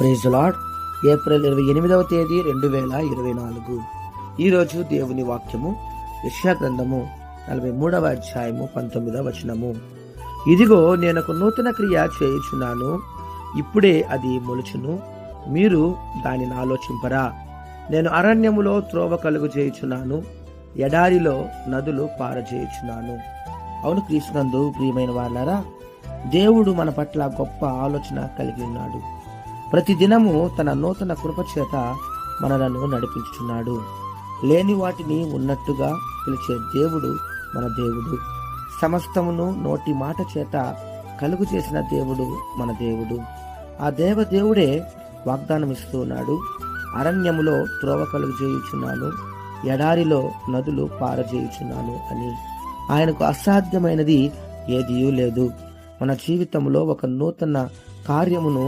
Praise lord. April 28వ తేదీ 2024. ఈరోజు దేవుని వాక్యము యెషయా గ్రంథము 43వ అధ్యాయము 19వ వచనము. ఇదిగో నేనొక నూతన క్రియ చేయుచున్నాను, ఇప్పుడే అది మొలుచును, మీరు దానిని ఆలోచింపరా. నేను అరణ్యములో త్రోవ కలుగు చేయుచున్నాను, ఎడారిలో నదులు పారజేయుచున్నాను. అవును క్రీస్తునందు ప్రియమైన వాళ్ళారా, దేవుడు మన పట్ల గొప్ప ఆలోచన కలిగి ఉన్నాడు. ప్రతి దినము తన నూతన కృపచేత మనలను నడిపించుచున్నాడు. లేని వాటిని ఉన్నట్టుగా పిలిచే దేవుడు మన దేవుడు. సమస్తమును నోటి మాట చేత కలుగు చేసిన దేవుడు మన దేవుడు. ఆ దేవుడే వాగ్దానం ఇస్తూ ఉన్నాడు. అరణ్యములో త్రోవ కలుగు చేయుచున్నాను, ఎడారిలో నదులు పారజేయుచున్నాను అని. ఆయనకు అసాధ్యమైనది ఏదీ లేదు. మన జీవితంలో ఒక నూతన కార్యమును